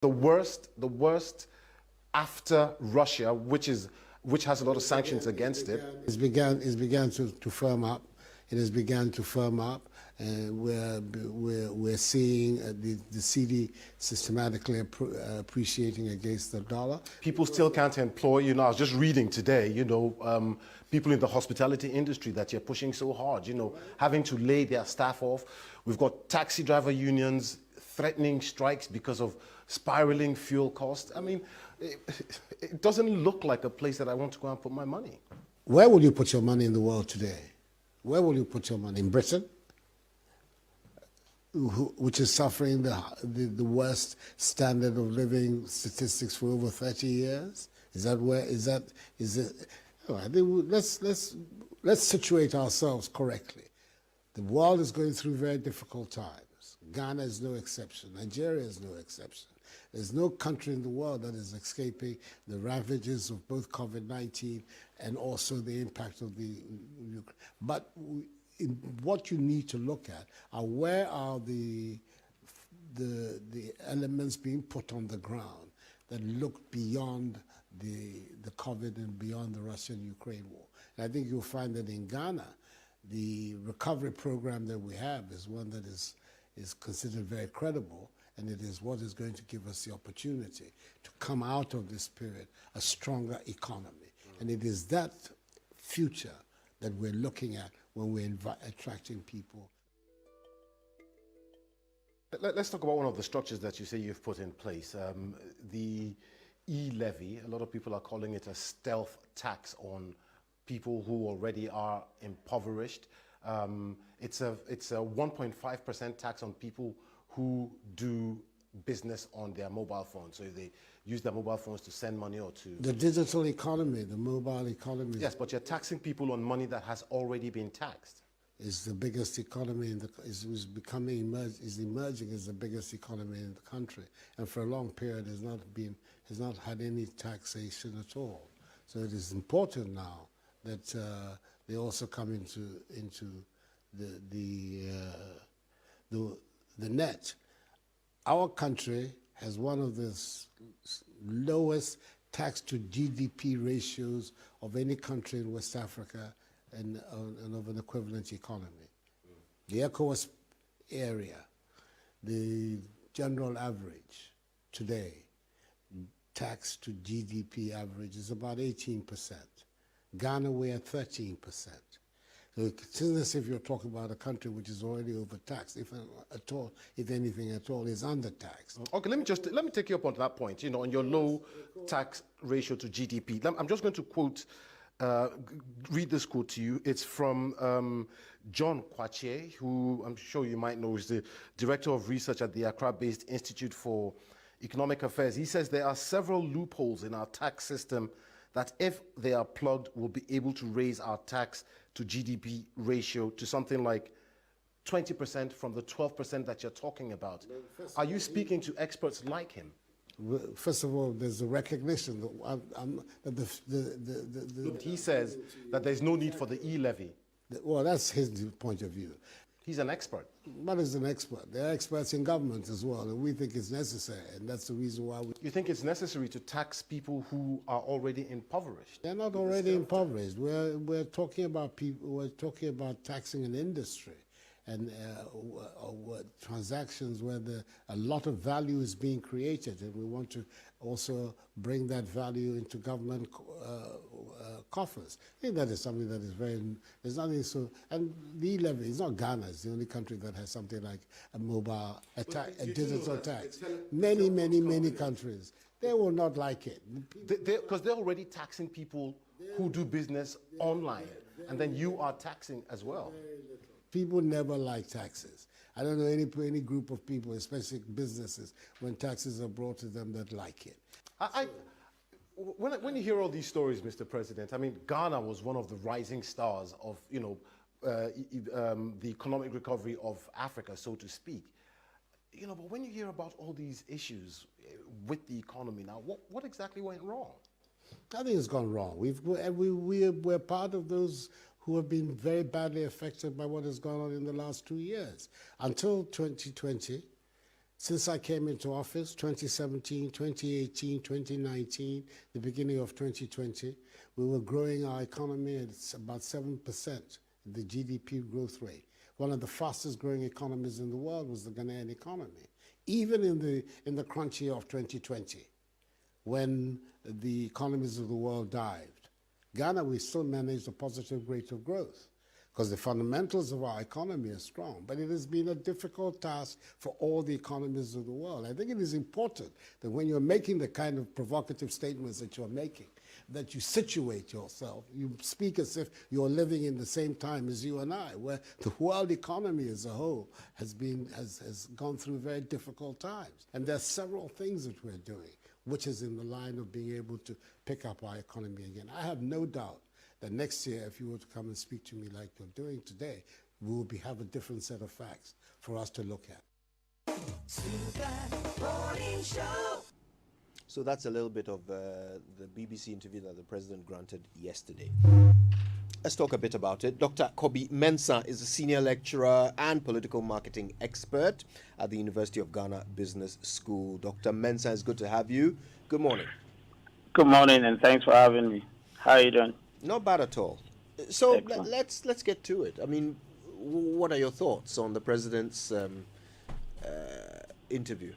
The worst after Russia, which has a lot of sanctions against it. It's began to firm up. It has begun to firm up, and we're seeing the CD systematically appreciating against the dollar. People still can't employ. I was just reading today. People in the hospitality industry that you're pushing so hard. Having to lay their staff off. We've got taxi driver unions threatening strikes because of spiraling fuel costs. I mean, it doesn't look like a place that I want to go and put my money. Where will you put your money in the world today? Where will you put your money? In Britain, which is suffering the worst standard of living statistics for over 30 years? Is it? Oh, I think let's situate ourselves correctly. The world is going through very difficult times. Ghana is no exception. Nigeria is no exception. There's no country in the world that is escaping the ravages of both COVID-19 and also the impact of the Ukraine. But what you need to look at are where are the elements being put on the ground that look beyond the COVID and beyond the Russian-Ukraine war. And I think you'll find that in Ghana, the recovery program that we have is one that is considered very credible, and it is what is going to give us the opportunity to come out of this period a stronger economy. And it is that future that we're looking at when we're attracting people. Let's talk about one of the structures that you say you've put in place. The e-levy, a lot of people are calling it a stealth tax on people who already are impoverished. It's a 1.5% tax on people who do business on their mobile phones. So they use their mobile phones to send money or to... The digital economy, the mobile economy. Yes, but you're taxing people on money that has already been taxed. Is the biggest economy is emerging as the biggest economy in the country, and for a long period has not had any taxation at all. So it is important now that they also come into the net. Our country has one of the lowest tax to GDP ratios of any country in West Africa and of an equivalent economy. The ECOWAS area, the general average today, tax to GDP average is about 18%. Ghana, we're at 13%. So it's as if you're talking about a country which is already overtaxed, if anything at all, is undertaxed. Okay, let me take you up on that point. On your low tax ratio to GDP. I'm just going to read this quote to you. It's from John Kwache, who I'm sure you might know is the director of research at the Accra-based Institute for Economic Affairs. He says there are several loopholes in our tax system that, if they are plugged, will be able to raise our tax to GDP ratio to something like 20% from the 12% that you're talking about. Are you speaking to experts like him? First of all, there's a recognition that he says that there's no need for the e-levy. Well, that's his point of view. He's an expert. But he's an expert. There are experts in government as well, and we think it's necessary, and that's the reason why we... You think it's necessary to tax people who are already impoverished? They're not already impoverished. We're talking about people. We're talking about taxing an industry and transactions where a lot of value is being created, and we want to also bring that value into government coffers. I think that is something that is there's nothing so, and the e-levy is not Ghana, it's the only country that has something like a mobile, a digital tax. Many countries, they will not like it. Because they're already taxing people who do business online, and then you are taxing as well. People never like taxes. I don't know any group of people, especially businesses, when taxes are brought to them that like it. When you hear all these stories, Mr. President, I mean, Ghana was one of the rising stars of, the economic recovery of Africa, so to speak. But when you hear about all these issues with the economy now, what exactly went wrong? Nothing has gone wrong. We're part of those who have been very badly affected by what has gone on in the last 2 years. Until 2020, Since I came into office, 2017, 2018, 2019, the beginning of 2020, we were growing our economy at about 7%, the GDP growth rate. One of the fastest growing economies in the world was the Ghanaian economy. Even in the crunch year of 2020, when the economies of the world dived, Ghana, we still managed a positive rate of growth because the fundamentals of our economy are strong. But it has been a difficult task for all the economies of the world. I think it is important that when you're making the kind of provocative statements that you're making, that you situate yourself. You speak as if you're living in the same time as you and I, where the world economy as a whole has gone through very difficult times. And there are several things that we're doing, which is in the line of being able to pick up our economy again. I have no doubt that next year, if you were to come and speak to me like you're doing today, we will have a different set of facts for us to look at. So that's a little bit of the BBC interview that the president granted yesterday. Let's talk a bit about it. Dr. Kobi Mensah is a senior lecturer and political marketing expert at the University of Ghana Business School. Dr. Mensah, it's good to have you. Good morning. Good morning, and thanks for having me. How are you doing? Not bad at all. So let's get to it. I mean, what are your thoughts on the president's interview?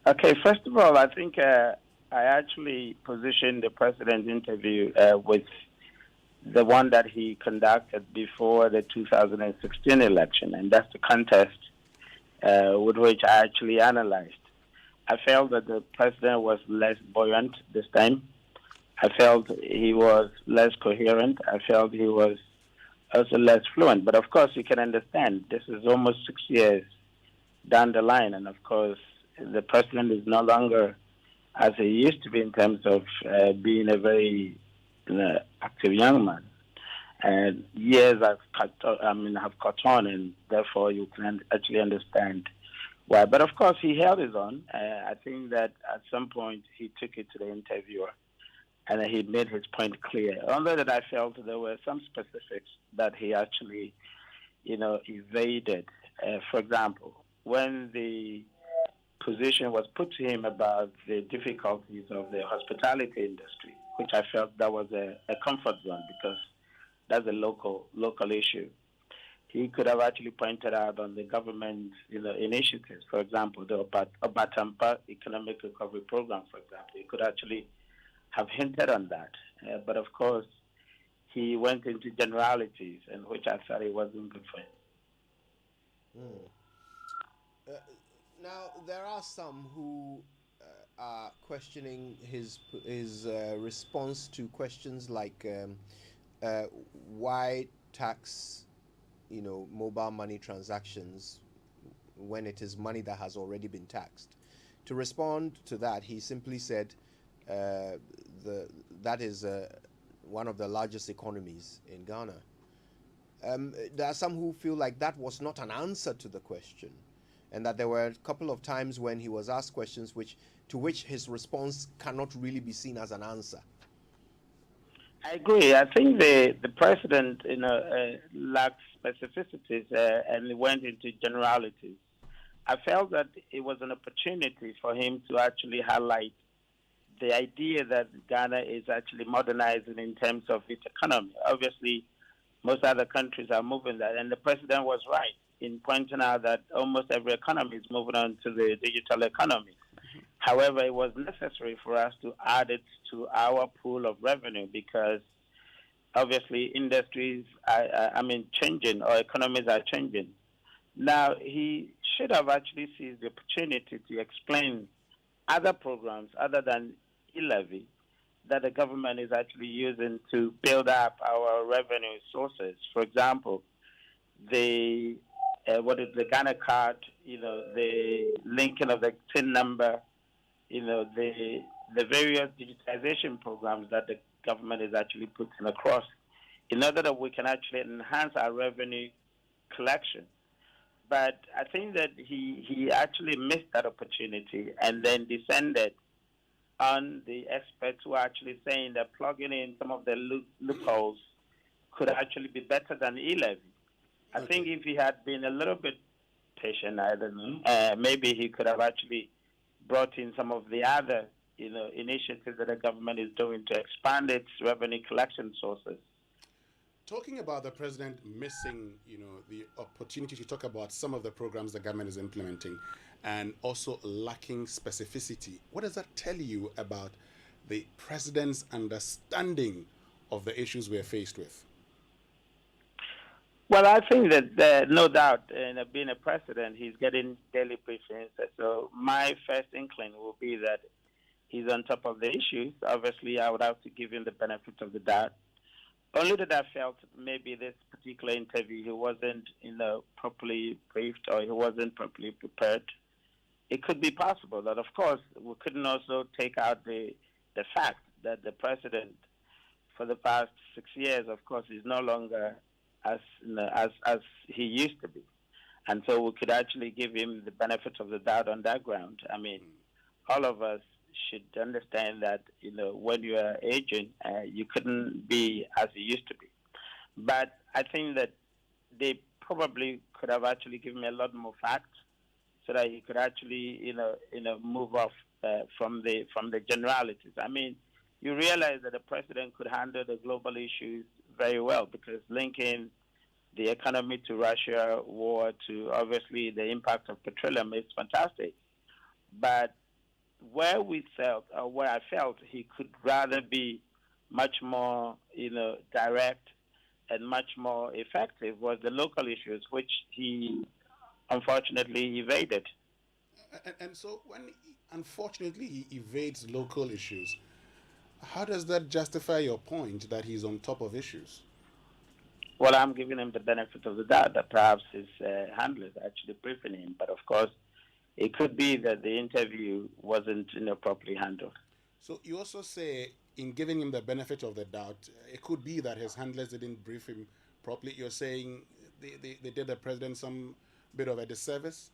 Okay, first of all, I think I actually positioned the president's interview with the one that he conducted before the 2016 election, and that's the contest with which I actually analyzed. I felt that the president was less buoyant this time. I felt he was less coherent. I felt he was also less fluent. But of course, you can understand, this is almost 6 years down the line, and of course, the president is no longer as he used to be in terms of being a very active young man. And years have caught on, and therefore you can actually understand why. But of course, he held his own. I think that at some point he took it to the interviewer, and he made his point clear. Although that I felt there were some specifics that he actually, evaded. For example, when the position was put to him about the difficulties of the hospitality industry, which I felt that was a comfort zone because that's a local issue. He could have actually pointed out on the government initiatives, for example, the Obatampa Economic Recovery Program, for example. He could actually have hinted on that. But of course, he went into generalities, and which I thought it wasn't good for him. Now, there are some who are questioning his response to questions like why tax, mobile money transactions when it is money that has already been taxed. To respond to that, he simply said that is one of the largest economies in Ghana. There are some who feel like that was not an answer to the question, and that there were a couple of times when he was asked questions to which his response cannot really be seen as an answer. I agree. I think the president, lacked specificities and went into generalities. I felt that it was an opportunity for him to actually highlight the idea that Ghana is actually modernizing in terms of its economy. Obviously, most other countries are moving that, and the president was right in pointing out that almost every economy is moving on to the digital economy. However, it was necessary for us to add it to our pool of revenue because obviously industries are changing, or economies are changing. Now, he should have actually seized the opportunity to explain other programs other than e-levy that the government is actually using to build up our revenue sources. For example, the Ghana card, the linking of the TIN number, the various digitization programs that the government is actually putting across in order that we can actually enhance our revenue collection. But I think that he actually missed that opportunity and then descended on the experts who are actually saying that plugging in some of the loopholes could actually be better than e-levy. I think if he had been a little bit patient. I don't know. Maybe he could have actually brought in some of the other, initiatives that the government is doing to expand its revenue collection sources. Talking about the president missing, the opportunity to talk about some of the programs the government is implementing and also lacking specificity, what does that tell you about the president's understanding of the issues we are faced with? Well, I think that no doubt, being a president, he's getting daily briefings. So my first inkling will be that he's on top of the issues. Obviously, I would have to give him the benefit of the doubt. Only that I felt maybe this particular interview, he wasn't, properly briefed or he wasn't properly prepared. It could be possible that, of course, we couldn't also take out the fact that the president, for the past 6 years, of course, is no longer as he used to be. And so we could actually give him the benefit of the doubt on that ground. I mean, all of us should understand that, when you are aging, you couldn't be as you used to be. But I think that they probably could have actually given me a lot more facts so that he could actually, move off from the generalities. I mean, you realize that the president could handle the global issues very well because linking the economy to Russia war to obviously the impact of petroleum is fantastic. But where I felt he could rather be much more, direct and much more effective was the local issues, which he unfortunately evaded. And so when, unfortunately, he evades local issues, how does that justify your point that he's on top of issues? Well, I'm giving him the benefit of the doubt that perhaps his handlers actually briefing him. But of course, it could be that the interview wasn't, properly handled. So you also say, in giving him the benefit of the doubt, it could be that his handlers didn't brief him properly. You're saying they did the president some bit of a disservice?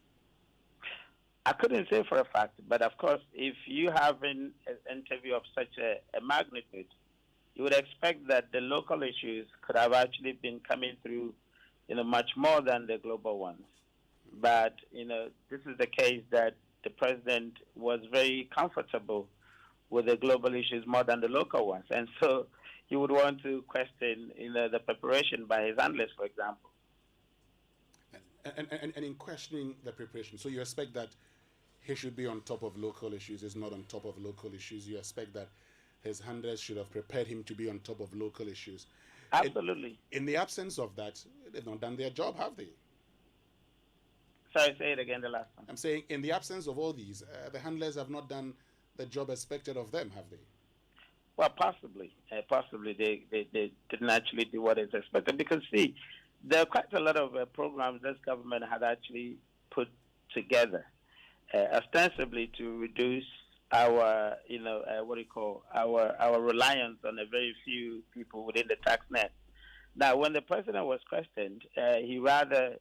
I couldn't say for a fact, but of course, if you have an interview of such a magnitude, you would expect that the local issues could have actually been coming through, much more than the global ones. But, this is the case that the president was very comfortable with the global issues more than the local ones. And so you would want to question, the preparation by his handlers, for example. And in questioning the preparation, so you expect that he should be on top of local issues, he's not on top of local issues. You expect that his handlers should have prepared him to be on top of local issues. Absolutely. In the absence of that, they've not done their job, have they? Sorry, say it again, the last one. I'm saying in the absence of all these, the handlers have not done the job expected of them, have they? Well, possibly. Possibly they didn't actually do what is expected. Because, see, there are quite a lot of programs this government had actually put together, ostensibly to reduce our, our reliance on a very few people within the tax net. Now, when the president was questioned, he rather,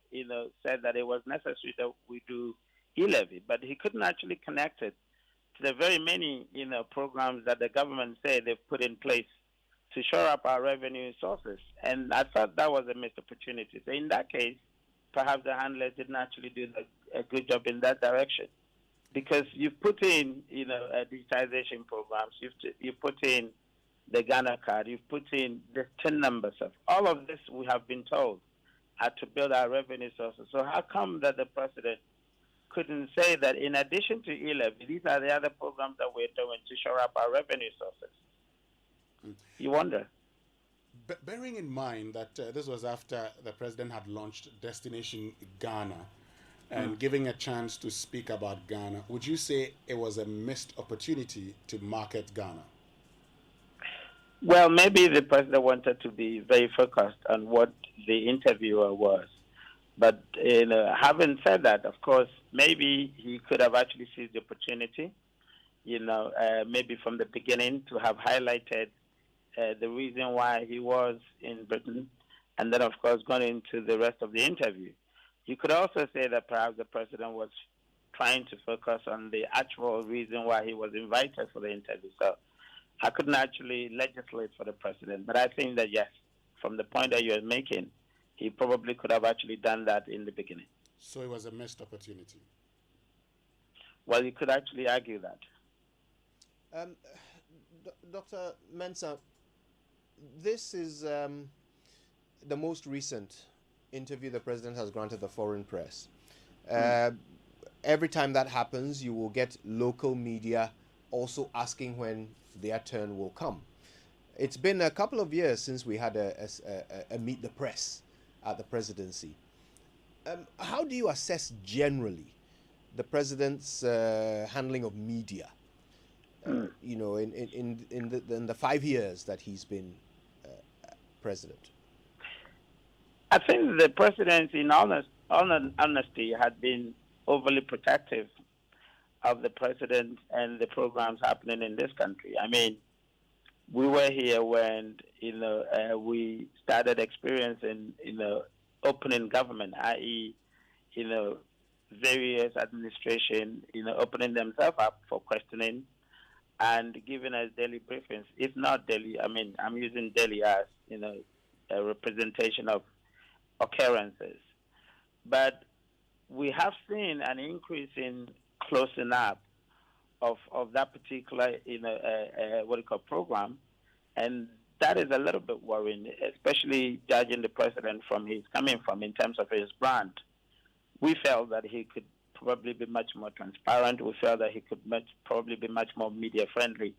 said that it was necessary that we do e-levy, but he couldn't actually connect it to the very many, programs that the government said they've put in place to shore up our revenue sources. And I thought that was a missed opportunity. So in that case, perhaps the handlers didn't actually do a good job in that direction. Because you've put in, digitization programs, you put in the Ghana card, you've put in the 10 numbers of all of this we have been told are to build our revenue sources. So how come that the president couldn't say that in addition to e-levy, these are the other programs that we're doing to shore up our revenue sources? You wonder. Bearing in mind that this was after the president had launched Destination Ghana and giving a chance to speak about Ghana, would you say it was a missed opportunity to market Ghana? Well, maybe the president wanted to be very focused on what the interviewer was. But having said that, of course, maybe he could have actually seized the opportunity, maybe from the beginning to have highlighted the reason why he was in Britain, and then, of course, gone into the rest of the interview. You could also say that perhaps the president was trying to focus on the actual reason why he was invited for the interview. So I couldn't actually legislate for the president, but I think that, yes, from the point that you're making, he probably could have actually done that in the beginning. So it was a missed opportunity. Well, you could actually argue that. Dr. Mensah, this is the most recent interview the president has granted the foreign press. Every time that happens, you will get local media also asking when their turn will come. It's been a couple of years since we had a meet the press at the presidency. How do you assess generally the president's handling of media? You know, in the 5 years that he's been president. I think the president, in honesty, had been overly protective of the president and the programs happening in this country. I mean, we were here when we started experiencing opening government, i.e., various administration opening themselves up for questioning and giving us daily briefings. If not daily, I mean, I'm using daily as a representation of occurrences. But we have seen an increase in closing up of that particular program, and that is a little bit worrying, especially judging the president from his coming from in terms of his brand. We felt that he could probably be much more transparent. We felt that he could probably be much more media friendly,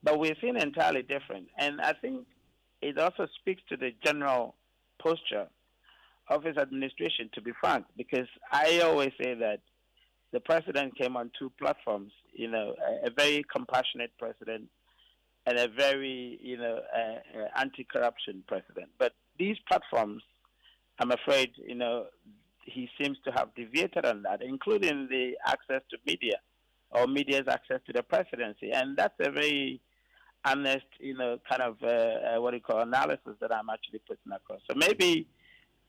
but we're seeing entirely different. And I think it also speaks to the general posture of his administration, to be frank, because I always say that the president came on two platforms, a very compassionate president and a very, anti-corruption president. But these platforms, I'm afraid, he seems to have deviated on that, including the access to media or media's access to the presidency. And that's a very honest, analysis that I'm actually putting across. So maybe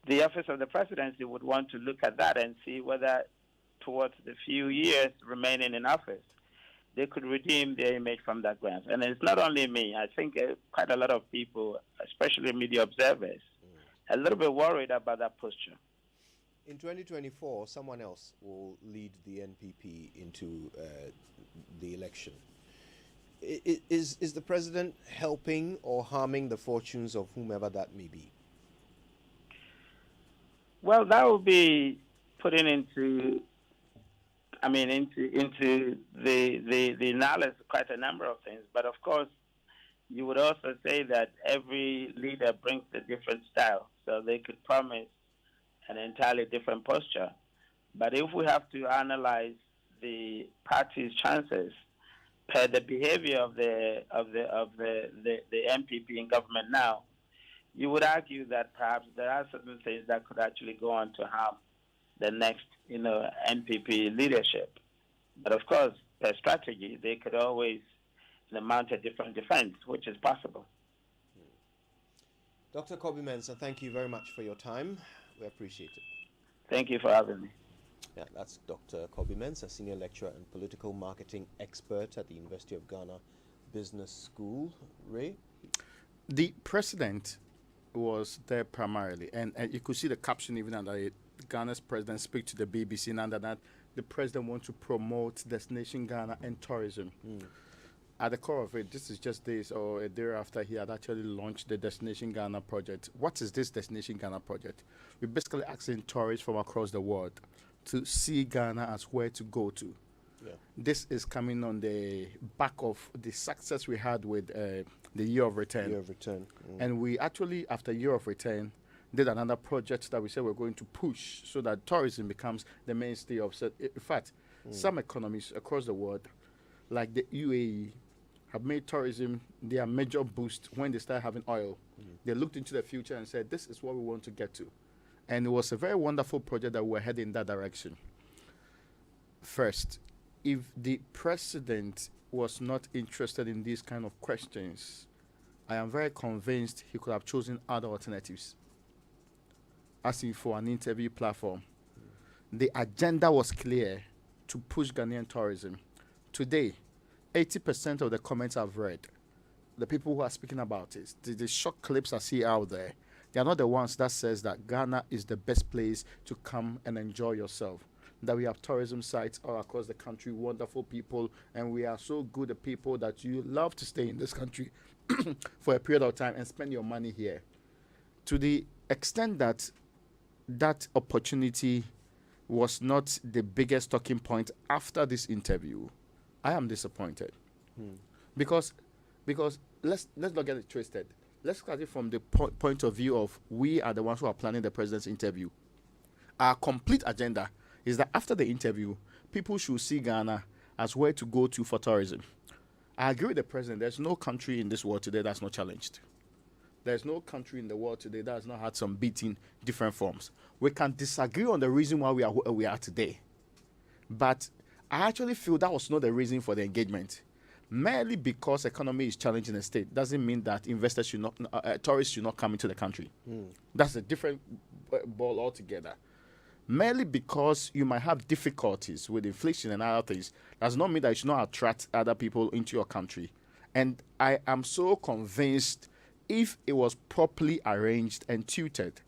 the office of the presidency would want to look at that and see whether towards the few years remaining in office, they could redeem their image from that ground. And it's not only me. I think quite a lot of people, especially media observers, a little bit worried about that posture. In 2024, someone else will lead the NPP into the election. Is the president helping or harming the fortunes of whomever that may be? Well, that would be putting into the analysis quite a number of things. But of course, you would also say that every leader brings a different style. So they could promise an entirely different posture. But if we have to analyze the party's chances per the behavior of the MPP in government now, you would argue that perhaps there are certain things that could actually go on to harm the next, NPP leadership. But of course, per strategy, they could always mount a different defense, which is possible. Dr. Kobi Mensah, thank you very much for your time. We appreciate it. Thank you for having me. Yeah, that's Dr. Kobi Mensah, Senior Lecturer and Political Marketing Expert at the University of Ghana Business School. Ray? The president was there primarily, and you could see the caption even under it. Ghana's president speak to the BBC, and under that, the president wants to promote Destination Ghana and tourism. At the core of it, this is just days or a day after he had actually launched the Destination Ghana project. What is this Destination Ghana project? We're basically asking tourists from across the world to see Ghana as where to go to. Yeah. This is coming on the back of the success we had with the Year of Return. Year of Return. And we actually, after Year of Return, did another project that we said we're going to push so that tourism becomes the mainstay of. In fact, some economies across the world, like the UAE, have made tourism their major boost when they start having oil. They looked into the future and said, this is what we want to get to. And it was a very wonderful project that we're heading in that direction. First, if the president was not interested in these kind of questions, I am very convinced he could have chosen other alternatives, asking for an interview platform. The agenda was clear to push Ghanaian tourism. Today, 80% of the comments I've read, the people who are speaking about it, the short clips I see out there, They are not the ones that says that Ghana is the best place to come and enjoy yourself. That we have tourism sites all across the country, wonderful people, and we are so good at people that you love to stay in this country for a period of time and spend your money here. To the extent that that opportunity was not the biggest talking point after this interview, I am disappointed. Because let's not get it twisted. Let's look at it from the point of view of we are the ones who are planning the president's interview. Our complete agenda is that after the interview, people should see Ghana as where to go to for tourism. I agree with the president. There's no country in this world today that's not challenged. There's no country in the world today that has not had some beating different forms. We can disagree on the reason why we are where we are today. But I actually feel that was not the reason for the engagement. Merely because economy is challenging the state doesn't mean that investors should not, tourists should not come into the country. That's a different ball altogether. Merely because you might have difficulties with inflation and other things does not mean that you should not attract other people into your country. And I am so convinced if it was properly arranged and tutored.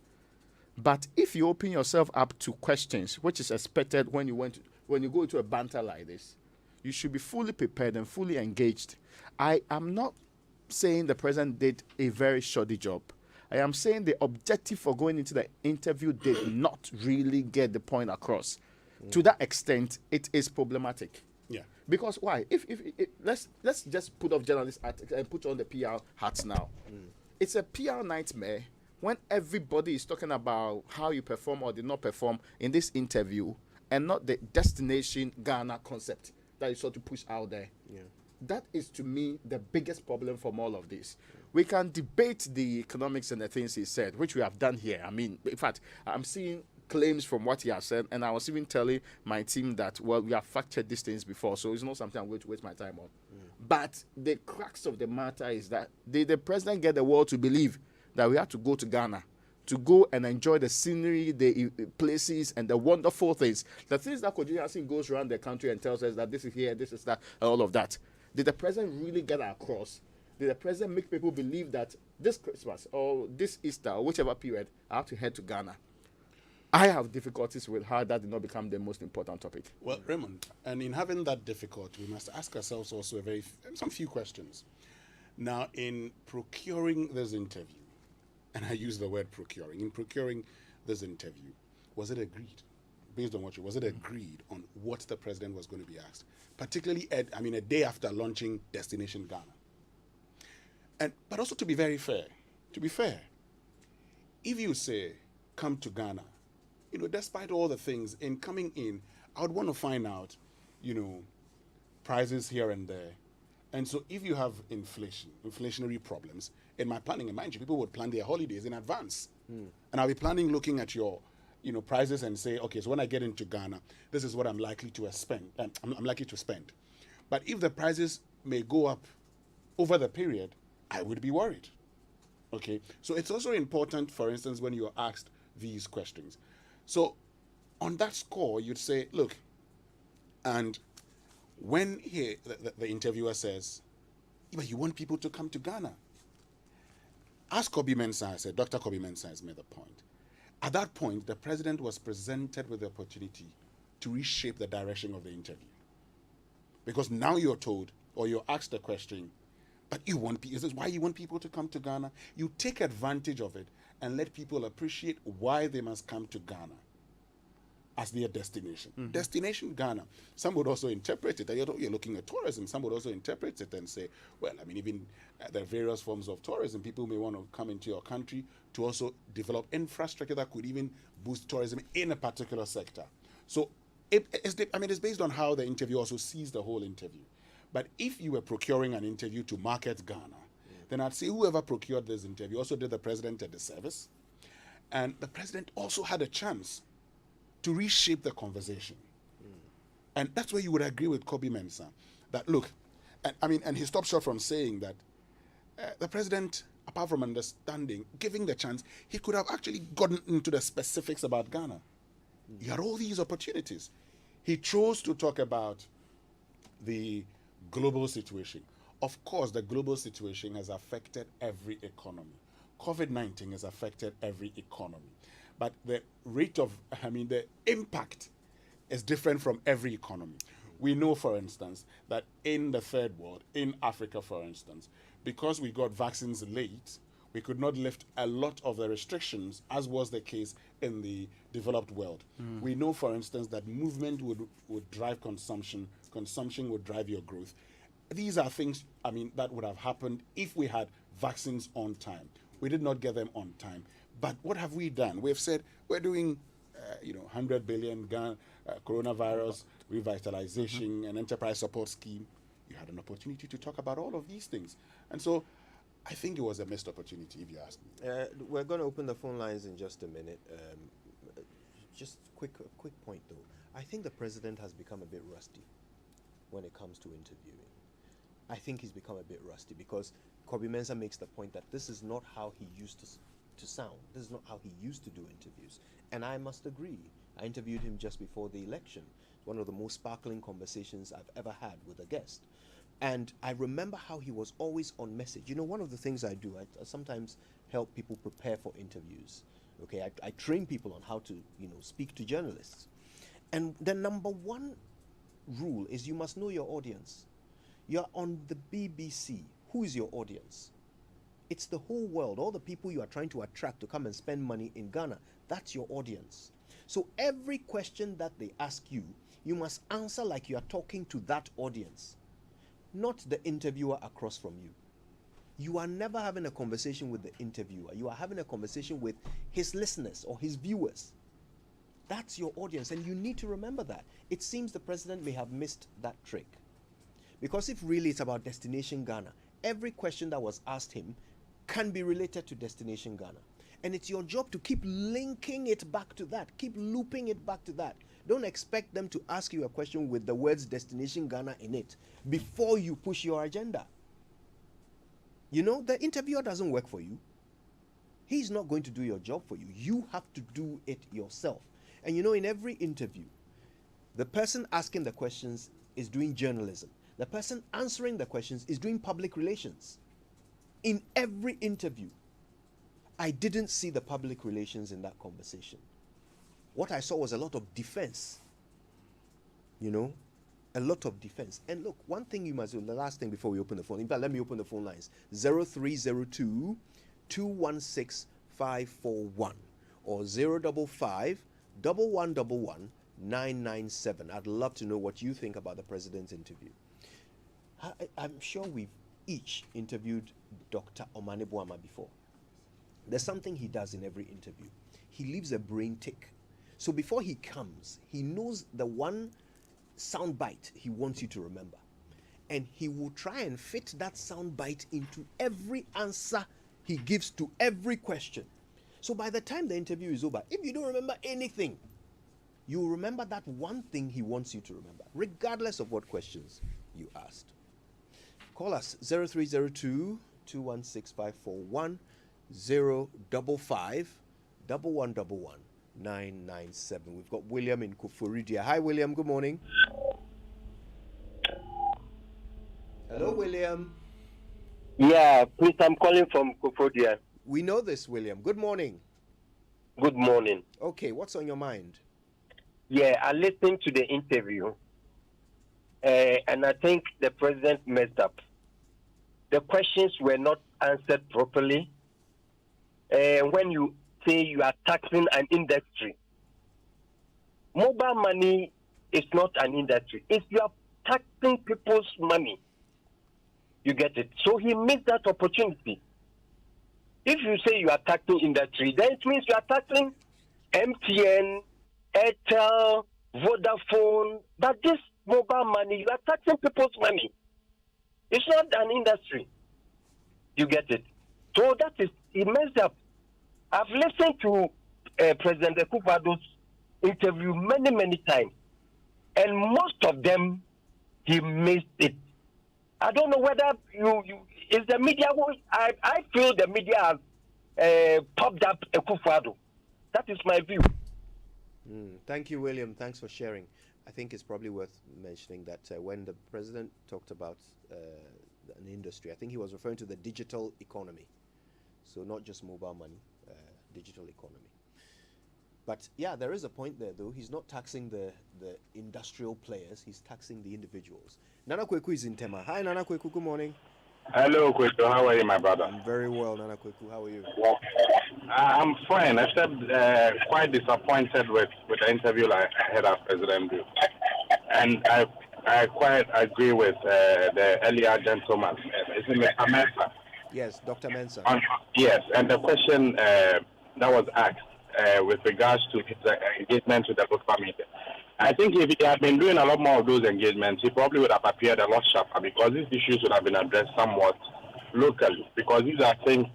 But if you open yourself up to questions, which is expected when you go into a banter like this, you should be fully prepared and fully engaged. I am not saying the president did a very shoddy job. I am saying the objective for going into the interview did not really get the point across. To that extent, it is problematic. Yeah. Because why? If let's just put off journalist hat and put on the PR hats now. It's a PR nightmare when everybody is talking about how you perform or did not perform in this interview, and not the destination Ghana concept that you sort of push out there. Yeah. That is, to me, the biggest problem from all of this. We can debate the economics and the things he said, which we have done here. I mean, in fact, I'm seeing claims from what he has said, and I was even telling my team that, well, we have fact-checked these things before, so it's not something I'm going to waste my time on. But the crux of the matter is that did the president get the world to believe that we have to go to Ghana to go and enjoy the scenery, the places, and the wonderful things, the things that Kojo Yasin goes around the country and tells us that this is here, this is that, and all of that. Did the president really get across? Did the president make people believe that this Christmas or this Easter or whichever period I have to head to Ghana? I have difficulties with how that did not become the most important topic. Well, Raymond, and in having that difficulty, we must ask ourselves also some few questions. Now, in procuring this interview, and I use the word procuring, in procuring this interview, was it agreed? Based on was it agreed on what the president was going to be asked? Particularly, a day after launching Destination Ghana. But also to be very fair, if you say, come to Ghana, despite all the things, in coming in, I would want to find out, prices here and there. And so if you have inflationary problems, in my planning, and mind you, people would plan their holidays in advance. And I'll be planning looking at your prices and say, okay, so when I get into Ghana, this is what I'm likely to spend. I'm likely to spend. But if the prices may go up over the period, I would be worried. Okay, so it's also important, for instance, when you are asked these questions. So on that score, you'd say, look, and when the interviewer says, but you want people to come to Ghana, as Kobi Mensah said, Dr. Kobi Mensah has made the point. At that point, the president was presented with the opportunity to reshape the direction of the interview. Because now you're told, or you're asked the question, but is this why you want people to come to Ghana? You take advantage of it and let people appreciate why they must come to Ghana as their destination. Destination Ghana. Some would also interpret it, that you're looking at tourism. Some would also interpret it and say, well, even there are various forms of tourism. People may want to come into your country to also develop infrastructure that could even boost tourism in a particular sector. So it's based on how the interview also sees the whole interview. But if you were procuring an interview to market Ghana, then I'd say whoever procured this interview also did the president a disservice. And the president also had a chance to reshape the conversation. And that's where you would agree with Kobi Mensah, that look, and he stopped short from saying that the president, apart from understanding, giving the chance, he could have actually gotten into the specifics about Ghana. He had all these opportunities. He chose to talk about the global situation. Of course, the global situation has affected every economy. COVID-19 has affected every economy, but the rate of, the impact is different from every economy. We know, for instance, that in the third world, in Africa, for instance, because we got vaccines late, we could not lift a lot of the restrictions, as was the case in the developed world. We know, for instance, that movement would drive consumption, consumption would drive your growth. These are things, that would have happened if we had vaccines on time. We did not get them on time. But what have we done? We've said we're doing, 100 billion coronavirus revitalization and enterprise support scheme. You had an opportunity to talk about all of these things. And so I think it was a missed opportunity, if you ask me. We're going to open the phone lines in just a minute. Just a quick point, though. I think the president has become a bit rusty when it comes to interviewing. I think he's become a bit rusty because Kobi Mensah makes the point that this is not how he used to sound. This is not how he used to do interviews. And I must agree. I interviewed him just before the election. One of the most sparkling conversations I've ever had with a guest. And I remember how he was always on message. One of the things I do, I sometimes help people prepare for interviews. Okay, I train people on how to, speak to journalists. And the number one rule is you must know your audience. You're on the BBC. Who is your audience? It's the whole world, all the people you are trying to attract to come and spend money in Ghana. That's your audience. So every question that they ask you, you must answer like you are talking to that audience, not the interviewer across from you. You are never having a conversation with the interviewer. You are having a conversation with his listeners or his viewers. That's your audience, and you need to remember that. It seems the president may have missed that trick. Because if really it's about Destination Ghana, every question that was asked him can be related to Destination Ghana. And it's your job to keep linking it back to that, keep looping it back to that. Don't expect them to ask you a question with the words Destination Ghana in it before you push your agenda. The interviewer doesn't work for you. He's not going to do your job for you. You have to do it yourself. And in every interview, the person asking the questions is doing journalism. The person answering the questions is doing public relations. In every interview, I didn't see the public relations in that conversation. What I saw was a lot of defense. A lot of defense. And look, one thing you must do, the last thing before we open the phone, in fact, let me open the phone lines. 0302 216 541 or 055 1111 997. I'd love to know what you think about the president's interview. I'm sure we've each interviewed Dr. Omane Boama before. There's something he does in every interview. He leaves a brain tick. So before he comes, he knows the one sound bite he wants you to remember. And he will try and fit that sound bite into every answer he gives to every question. So by the time the interview is over, if you don't remember anything, you will remember that one thing he wants you to remember, regardless of what questions you asked. Call us 0302 216 541 055 1111 997. We've got William in Kufuridia. Hi, William. Good morning. Hello, William. Yeah, please, I'm calling from Kufuridia. We know this, William. Good morning. Good morning. Okay, what's on your mind? Yeah, I listened to the interview, and I think the president messed up. The questions were not answered properly. When you say you are taxing an industry, mobile money is not an industry. If you are taxing people's money, you get it. So he missed that opportunity. If you say you are taxing industry, then it means you are taxing MTN, Airtel, Vodafone. But this mobile money, you are taxing people's money. It's not an industry. You get it. So that is, he messed up. I've listened to President Akufo-Addo's interview many times, and most of them, he missed it. I don't know whether is the media who, I feel the media has popped up Akufo-Addo. That is my view. Thank you, William. Thanks for sharing. I think it's probably worth mentioning that when the president talked about an industry, I think he was referring to the digital economy. So not just mobile money, digital economy. But yeah, there is a point there, though. He's not taxing the industrial players. He's taxing the individuals. Nana Kweku is in Tema. Hi, Nana Kweku. Good morning. Hello, Kweku. How are you, my brother? I'm very well, Nana Kweku. How are you? Well, I'm fine, except quite disappointed with the interview I had our president do. And I quite agree with the earlier gentleman. Is it Mr. Mensah? Yes, Dr. Mensah. Yes, and the question that was asked with regards to his engagement with the local media. I think if he had been doing a lot more of those engagements, he probably would have appeared a lot sharper because these issues would have been addressed somewhat locally. Because these are things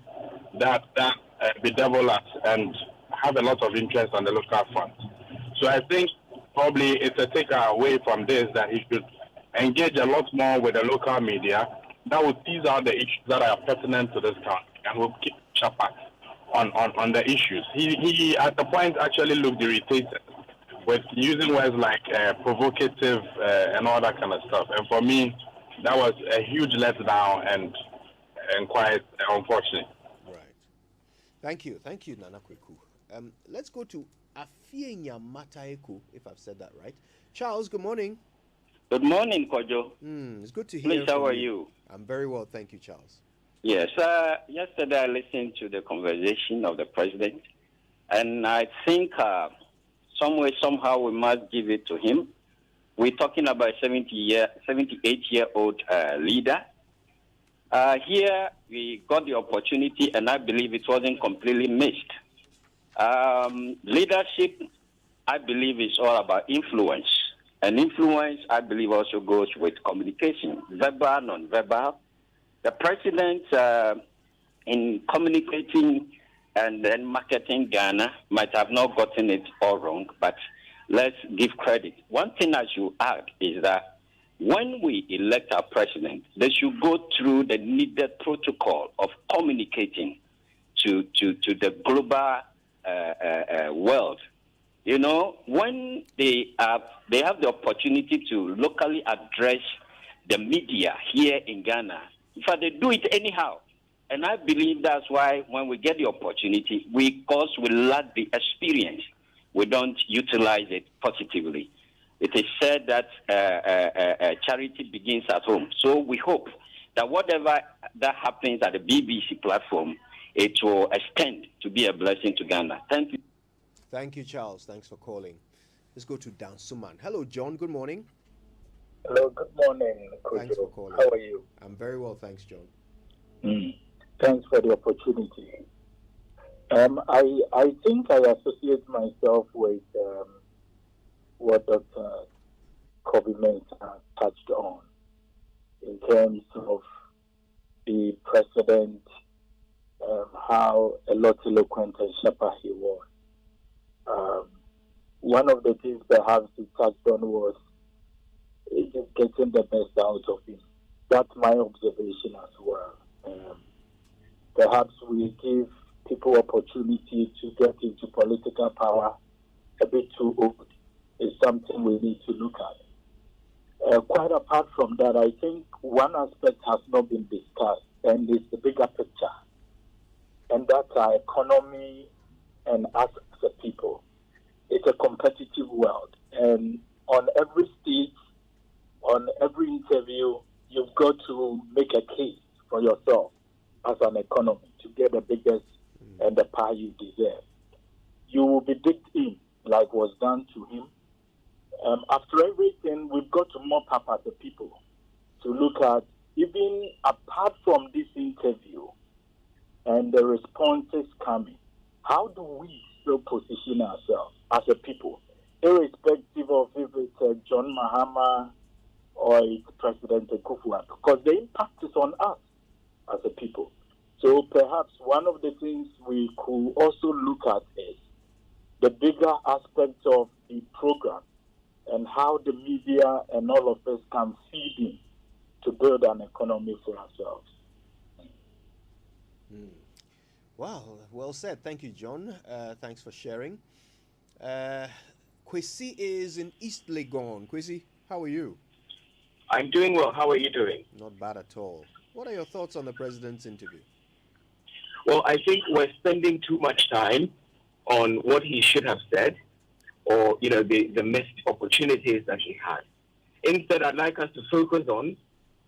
that bedevil us and have a lot of interest on the local front. So I think probably it's a takeaway from this that he should engage a lot more with the local media that will tease out the issues that are pertinent to this country and will keep sharper on the issues. He at the point actually looked irritated with using words like provocative and all that kind of stuff. And for me, that was a huge letdown and quite unfortunate. Right. Thank you, Nana Kweku. Let's go to Afienya Mataeku, if I've said that right. Charles, good morning. Good morning, Kojo. It's good to hear. Please, how are you? I'm very well, thank you, Charles. Yes, yesterday I listened to the conversation of the president, and I think somehow we must give it to him. We're talking about a 78-year-old leader. Here we got the opportunity, and I believe it wasn't completely missed. Leadership, I believe, is all about influence. And influence, I believe, also goes with communication, verbal, non-verbal. The president, in communicating and then marketing Ghana, might have not gotten it all wrong, but let's give credit. One thing I should add is that when we elect our president, they should go through the needed protocol of communicating to the global world. You know, when they have the opportunity to locally address the media here in Ghana, in fact, they do it anyhow. And I believe that's why when we get the opportunity, because we lack the experience, we don't utilize it positively. It is said that charity begins at home. So we hope that whatever that happens at the BBC platform, it will extend to be a blessing to Ghana. Thank you. Thank you, Charles. Thanks for calling. Let's go to Dan Suman. Hello, John. Good morning. Hello, good morning, Kojo. Thanks for calling. How are you? I'm very well, thanks, John. Thanks for the opportunity. I think I associate myself with what Dr. Kobe Mensah touched on in terms of the president, how a lot eloquent and sharper he was. One of the things perhaps he touched on was just getting the best out of him. That's my observation as well. Perhaps we give people opportunity to get into political power a bit too old. It's something we need to look at. Quite apart from that, I think one aspect has not been discussed, and it's the bigger picture. And that's our economy and us as a people. It's a competitive world. And on every stage, on every interview, you've got to make a case for yourself as an economy to get the biggest and the pie you deserve. You will be dipped in, like was done to him. After everything, we've got to mop up as a people to look at, even apart from this interview and the responses coming, how do we still position ourselves as a people, irrespective of if it's John Mahama or it's President Akufo-Addo, because the impact is on us as a people. So perhaps one of the things we could also look at is the bigger aspect of the program and how the media and all of us can feed in to build an economy for ourselves. Wow, well said. Thank you, John. Thanks for sharing. Kwesi is in East Legon. Kwesi, how are you? I'm doing well. How are you doing? Not bad at all. What are your thoughts on the president's interview? Well, I think we're spending too much time on what he should have said, or the missed opportunities that he had. Instead, I'd like us to focus on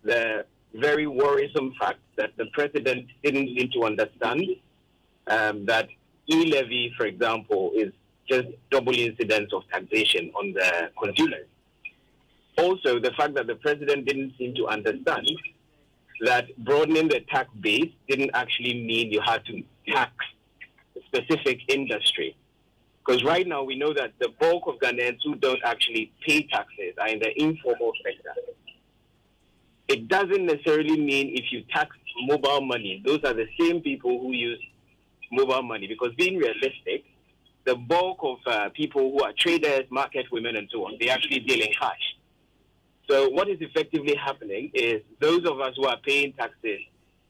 the very worrisome fact that the president didn't seem to understand that e-levy, for example, is just double incidence of taxation on the consumers. Also, the fact that the president didn't seem to understand that broadening the tax base didn't actually mean you had to tax a specific industry. Because right now we know that the bulk of Ghanaians who don't actually pay taxes are in the informal sector. It doesn't necessarily mean if you tax mobile money, those are the same people who use mobile money. Because being realistic, the bulk of people who are traders, market women, and so on, they actually deal in cash. So what is effectively happening is those of us who are paying taxes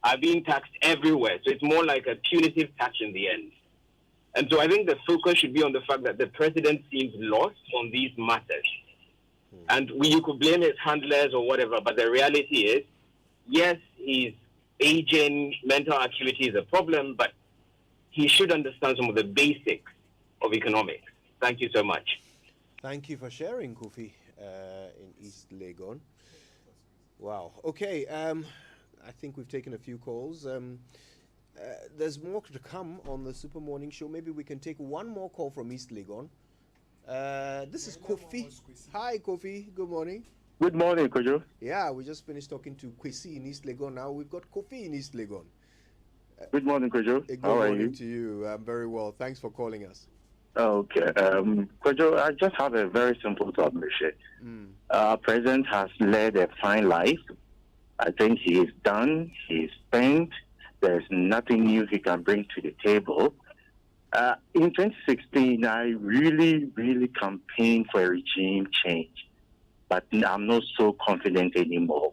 are being taxed everywhere. So it's more like a punitive tax in the end. And so I think the focus should be on the fact that the president seems lost on these matters. And you could blame his handlers or whatever, but the reality is, yes, he's aging, mental acuity is a problem, but he should understand some of the basics of economics. Thank you so much. Thank you for sharing, Kofi, in East Legon. Wow. Okay, I think we've taken a few calls. There's more to come on the Super Morning Show. Maybe we can take one more call from East Legon. This is Kofi. Hi, Kofi. Good morning. Good morning, Kojo. Yeah, we just finished talking to Kwesi in East Legon. Now we've got Kofi in East Legon. Good morning, Kojo. How are you? Good morning to you. I'm very well. Thanks for calling us. Okay. Kojo, I just have a very simple submission. Our president has led a fine life. I think he is done. He is spent. There's nothing new he can bring to the table. In 2016, I really campaigned for a regime change, but I'm not so confident anymore.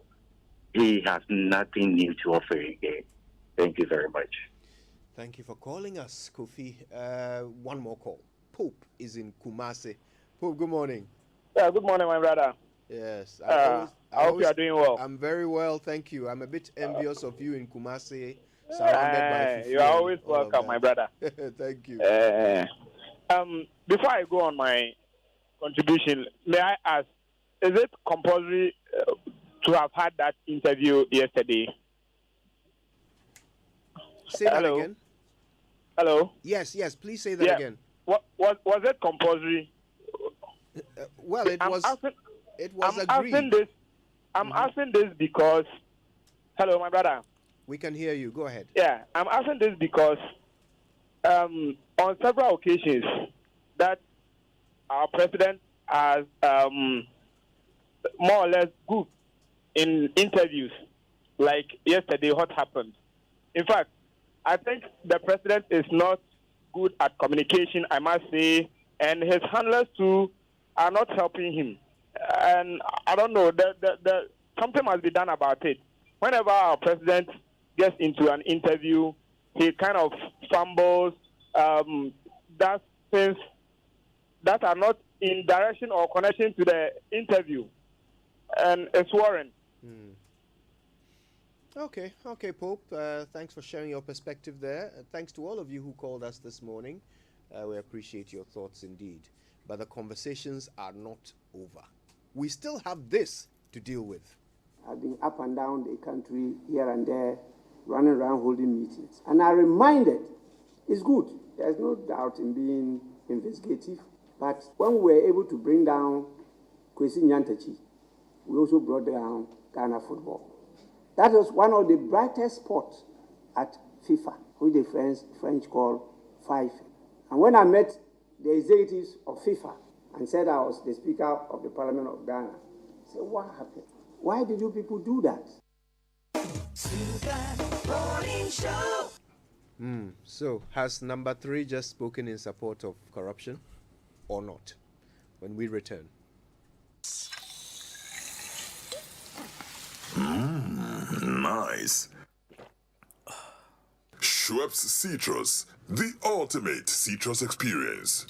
He has nothing new to offer again. Thank you very much. Thank you for calling us, Kofi. One more call. Pope is in Kumasi. Pope, good morning. Yeah, good morning, my brother. Yes. I hope you are doing well. I'm very well, thank you. I'm a bit envious of you in Kumasi. Surrounded by you are always welcome, my brother. Thank you. Before I go on my contribution, may I ask, is it compulsory to have had that interview yesterday? Say that again. Hello? Yes, please say that again. Was it compulsory? Well, it was agreed. I'm asking this because... Hello, my brother. We can hear you. Go ahead. Yeah, I'm asking this because on several occasions that our president has more or less good in interviews, like yesterday, what happened. In fact, I think the president is not good at communication, I must say, and his handlers too are not helping him. And I don't know, something must be done about it. Whenever our president gets into an interview, he kind of fumbles, does things that are not in direction or connection to the interview. And it's worrying. Okay, Pope. Thanks for sharing your perspective there. Thanks to all of you who called us this morning. We appreciate your thoughts indeed. But the conversations are not over. We still have this to deal with. I've been up and down the country, here and there, running around holding meetings. And I'm reminded, it's good. There's no doubt in being investigative. But when we were able to bring down Kwesi Nyantakyi, we also brought down Ghana football. That was one of the brightest spots at FIFA, which the French call FIFA. And when I met the executives of FIFA and said I was the Speaker of the Parliament of Ghana, I said, what happened? Why did you people do that? Super Morning Show. So, has number 3 just spoken in support of corruption or not? When we return. Nice. Schweppes Citrus, the ultimate citrus experience.